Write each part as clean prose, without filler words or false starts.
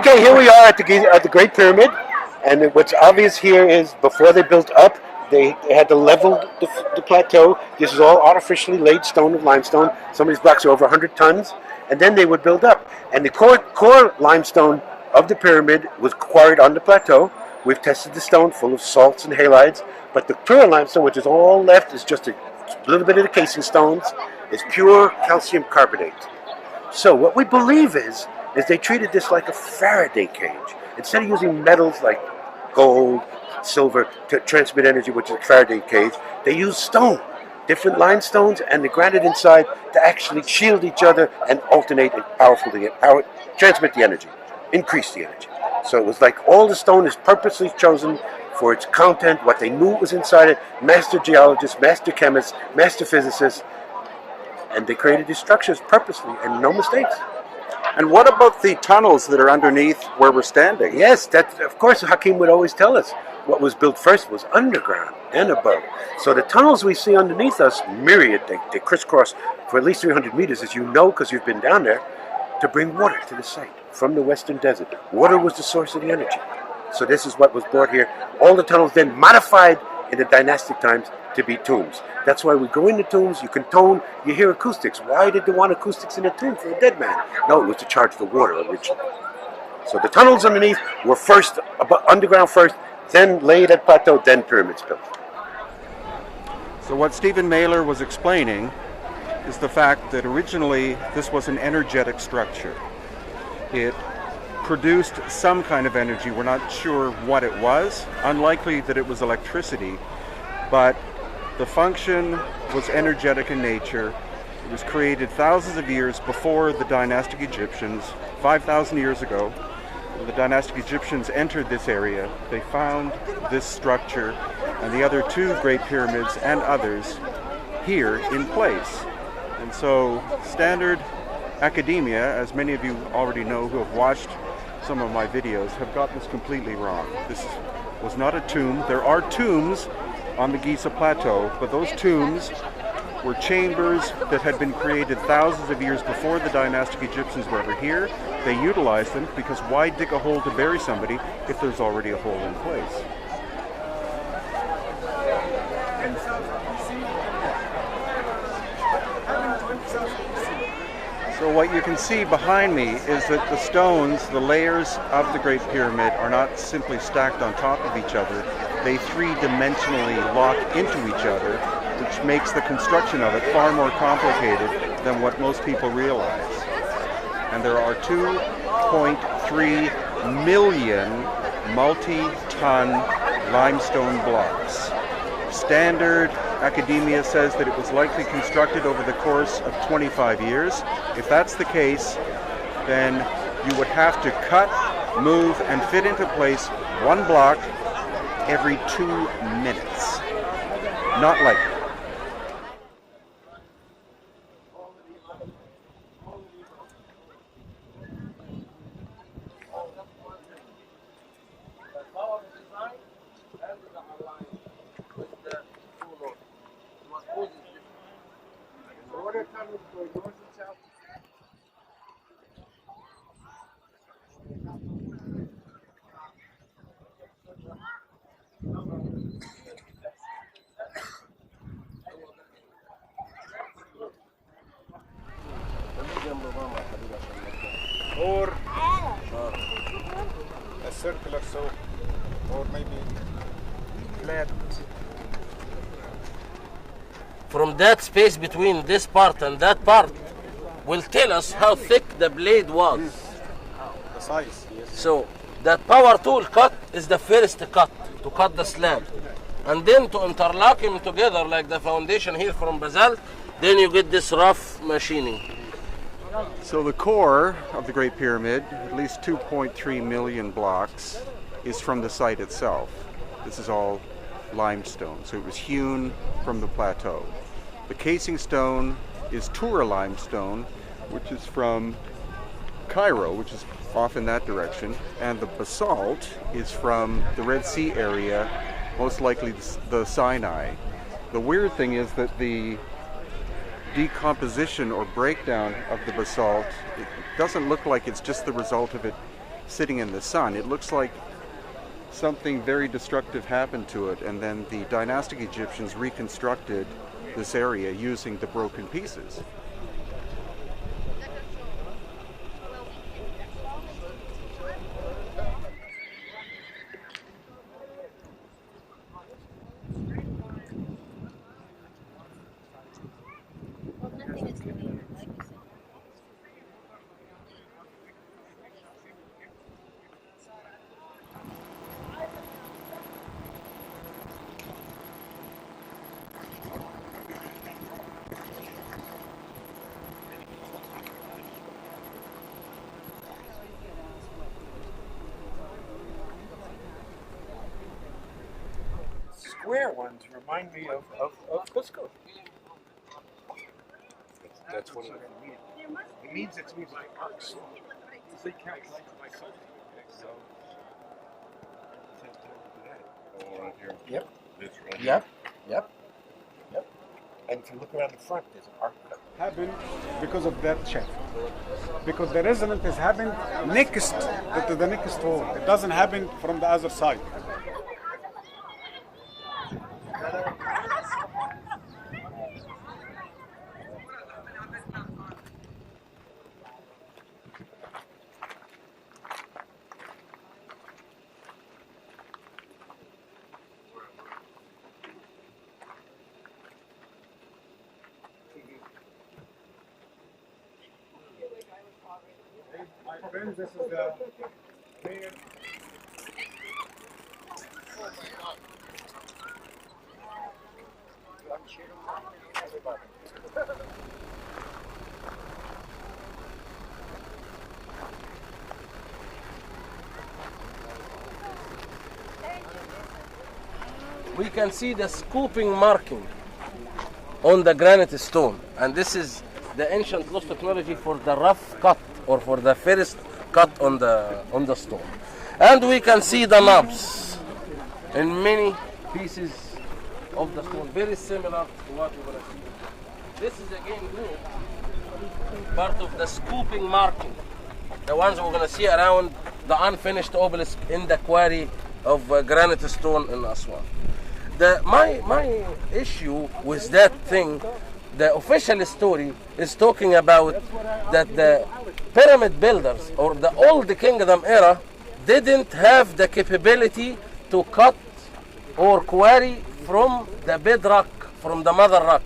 Okay, here we are at the Great Pyramid, and what's obvious here is before they built up, they had to level the plateau. This is all artificially laid stone of limestone. Some of these blocks are over 100 tons, and then they would build up. And the core limestone of the pyramid was quarried on the plateau. We've tested the stone full of salts and halides, but the pure limestone, which is all left, is just a little bit of the casing stones, is pure calcium carbonate. So what we believe is they treated this like a Faraday cage. Instead of using metals like gold, silver to transmit energy, which is a Faraday cage, they used stone, different limestones, and the granite inside to actually shield each other and alternate and transmit the energy, increase the energy. So it was like all the stone is purposely chosen for its content, what they knew was inside it, master geologists, master chemists, master physicists, and they created these structures purposely and no mistakes. And what about the tunnels that are underneath where we're standing? Yes, that of course Hakim would always tell us. What was built first was underground and above. So the tunnels we see underneath us, myriad, they crisscross for at least 300 meters, as you know because you've been down there, to bring water to the site from the western desert. Water was the source of the energy. So this is what was brought here. All the tunnels then modified in the dynastic times to be tombs. That's why we go in the tombs, you can tone, you hear acoustics. Why did they want acoustics in a tomb for a dead man? No, it was to charge the water originally. So the tunnels underneath were first, underground first, then laid at plateau, then pyramids built. So what Stephen Mailer was explaining is the fact that originally this was an energetic structure. It produced some kind of energy. We're not sure what it was. Unlikely that it was electricity, but the function was energetic in nature. It was created thousands of years before the dynastic Egyptians, 5,000 years ago. The dynastic Egyptians entered this area. They found this structure and the other two great pyramids and others here in place. And so standard academia, as many of you already know who have watched some of my videos, have got this completely wrong. This was not a tomb. There are tombs on the Giza Plateau, but those tombs were chambers that had been created thousands of years before the dynastic Egyptians were ever here. They utilized them because why dig a hole to bury somebody if there's already a hole in place? So what you can see behind me is that the stones, the layers of the Great Pyramid, are not simply stacked on top of each other. They three-dimensionally lock into each other, which makes the construction of it far more complicated than what most people realize. And there are 2.3 million multi-ton limestone blocks. Standard academia says that it was likely constructed over the course of 25 years. If that's the case, then you would have to cut, move, and fit into place one block every 2 minutes. Not likely. Or a circular so, or maybe flat. From that space between this part and that part will tell us how thick the blade was. The size, yes. So that power tool cut is the first cut to cut the slab, and then to interlock them together like the foundation here from basalt, then you get this rough machining. So the core of the Great Pyramid, at least 2.3 million blocks, is from the site itself. This is all limestone, so it was hewn from the plateau. The casing stone is Tura limestone, which is from Cairo, which is off in that direction, and the basalt is from the Red Sea area, most likely the Sinai. The weird thing is that the decomposition or breakdown of the basalt, it doesn't look like it's just the result of it sitting in the sun. It looks like something very destructive happened to it, and then the dynastic Egyptians reconstructed this area using the broken pieces. Square ones remind me of Cusco. That's what it means. It means it's like arcs. They can't like so. Oh, right here. Yep. This right Yep. Yep. Yep. And if you look around the front, there's an arc. Happened because of that shaft. Because the resonance is happened next to the next wall. It doesn't happen from the other side. My friends, this is the main. We can see the scooping marking on the granite stone, and this is the ancient lost technology for the rough cut or for the first cut on the stone. And we can see the knobs in many pieces of the stone, very similar to what we're going to see. This is again here, part of the scooping marking, the ones we're going to see around the unfinished obelisk in the quarry of granite stone in Aswan. My issue with that thing, the official story is talking about that the pyramid builders or the old kingdom era didn't have the capability to cut or quarry from the bedrock, from the mother rock.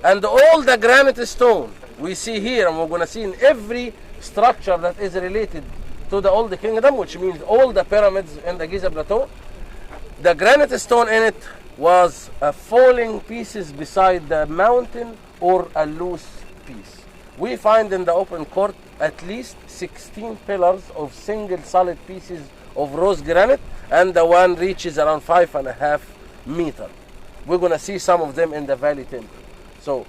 And all the granite stone we see here, and we're going to see in every structure that is related to the old kingdom, which means all the pyramids in the Giza Plateau, the granite stone in it was falling pieces beside the mountain or a loose piece. We find in the open court at least 16 pillars of single solid pieces of rose granite, and the one reaches around 5.5 meters. We're going to see some of them in the Valley Temple. So,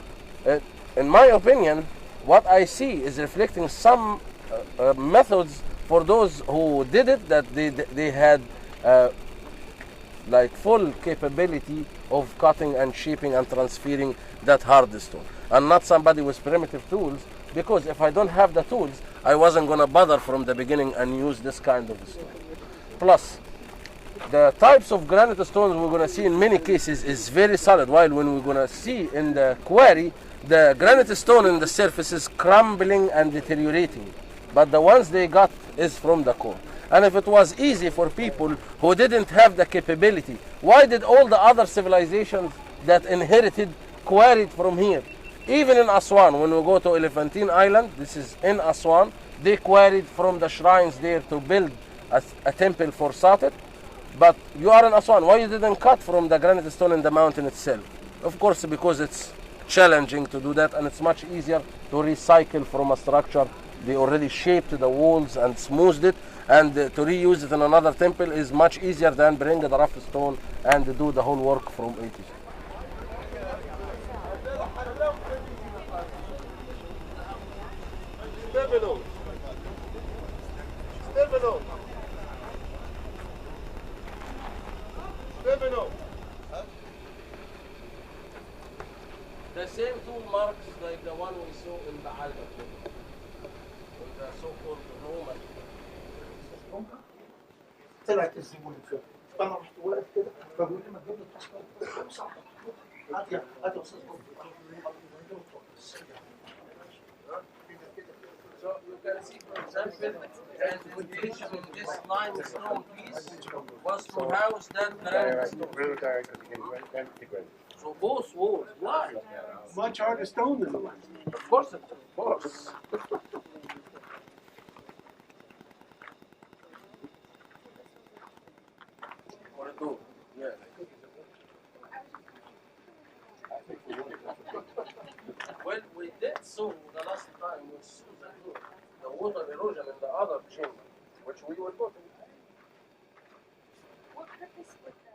in my opinion, what I see is reflecting some methods for those who did it, that they had like full capability of cutting and shaping and transferring that hard stone, and not somebody with primitive tools, because if I don't have the tools, I wasn't going to bother from the beginning and use this kind of stone. Plus, the types of granite stones we're going to see in many cases is very solid, while when we're going to see in the quarry, the granite stone in the surface is crumbling and deteriorating, but the ones they got is from the core. And if it was easy for people who didn't have the capability, why did all the other civilizations that inherited quarried from here? Even in Aswan, when we go to Elephantine Island, this is in Aswan, they quarried from the shrines there to build a temple for Satir. But you are in Aswan, why you didn't cut from the granite stone in the mountain itself? Of course, because it's challenging to do that, and it's much easier to recycle from a structure they already shaped the walls and smoothed it, and to reuse it in another temple is much easier than bring the rough stone and do the whole work from A to Z. The same tool marks like the one we saw in the Alba, the so-called Roman. طلعت الزبون فيه. فانا رحت واقف كده فبقول لي ما تجيب لي التذكره. قلت له صح. هات يا استاذ So you can see, for example, and the invitation in this limestone piece was to house that granite stone. So both walls, why? much harder stone than the one. Of course, of course. For a door, yeah. Well, we did so the last time we saw the water erosion in the other chamber, which we will go to. What purpose would the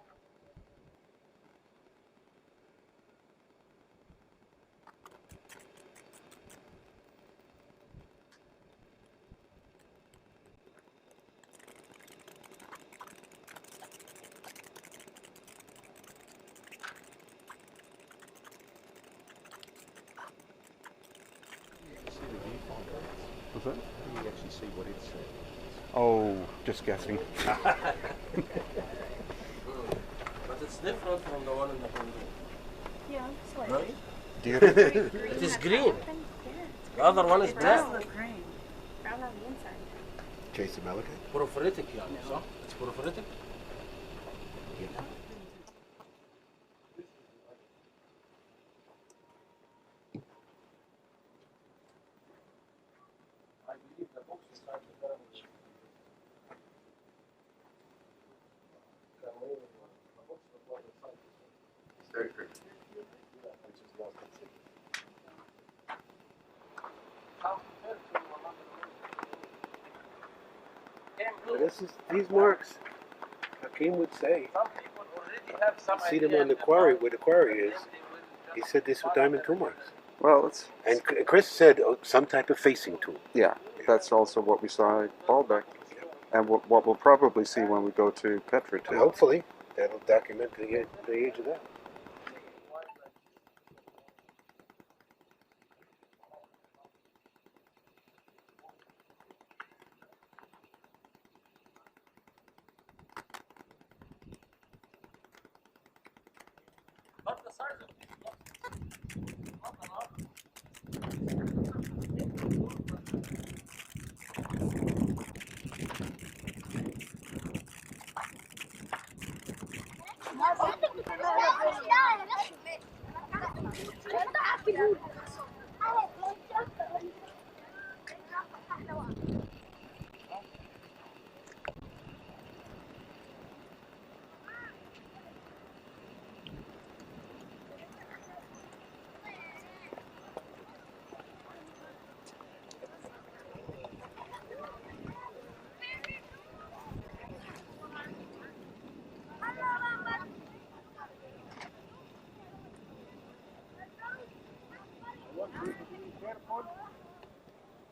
Was that? You actually see what it said. Oh, just guessing. But it's different from the one in the condo. yeah, it's like Right? green. It is green. Yeah, The other one is it black. does look green. Brown on the inside. Jason Melican? Porphyritic يعني صح؟ It's porphyritic. I believe the box inside the pyramid. The box was inside. It's very pretty. Which is lost at sea. How compared to another one? This is these marks. Hakeem would say. Some people already have some See them idea on the about quarry where the quarry is. then they will He just said this was diamond tool marks. Well, it's And Chris said some type of facing tool. yeah. That's also what we saw at Baalbek, and what we'll probably see when we go to Petra And too. hopefully that'll document the age of that. But the size of these blocks, not a lot.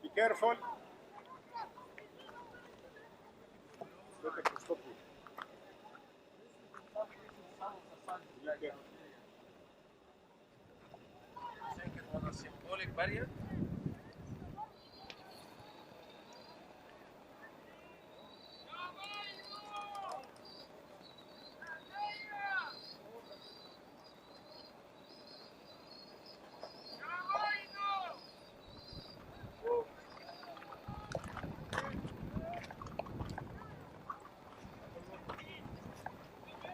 Be careful. Look at the stop here. Be careful. You think it was a symbolic barrier?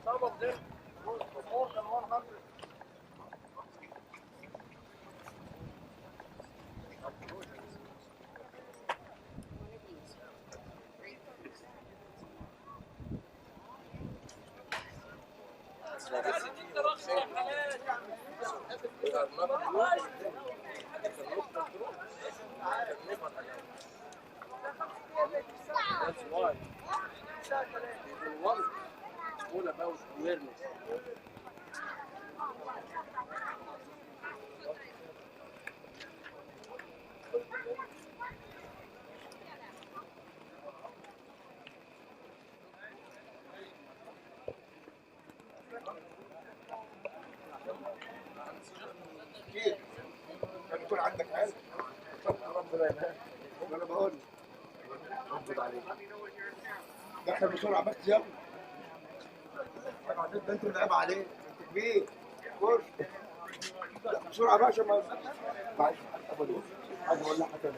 Some of them goes to more than 100. We are not close. They cannot control. They can never allow. That's why even one is all about awareness. يكون عندك علم. ربنا يبارك. انا بقول ربنا عليك. دخل بسرعه بس يلا. ده انتوا اللي عيب عليه، انت كبير. خش بسرعه بقى عشان ما معلش. عايز اقول لك حاجه.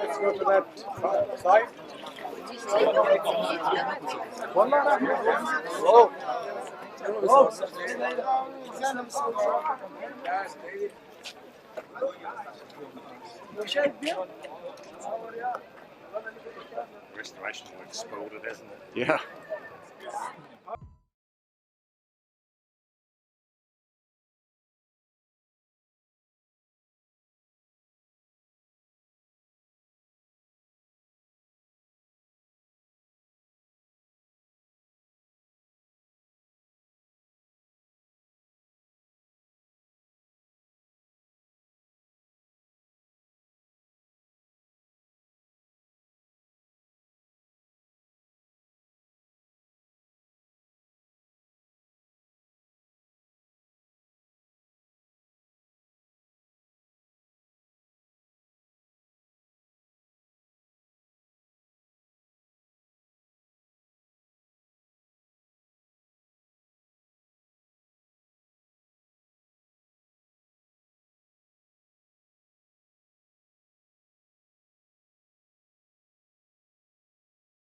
Let's go to that side. والله راح. Oh. Restoration will explode it, isn't it? Yeah.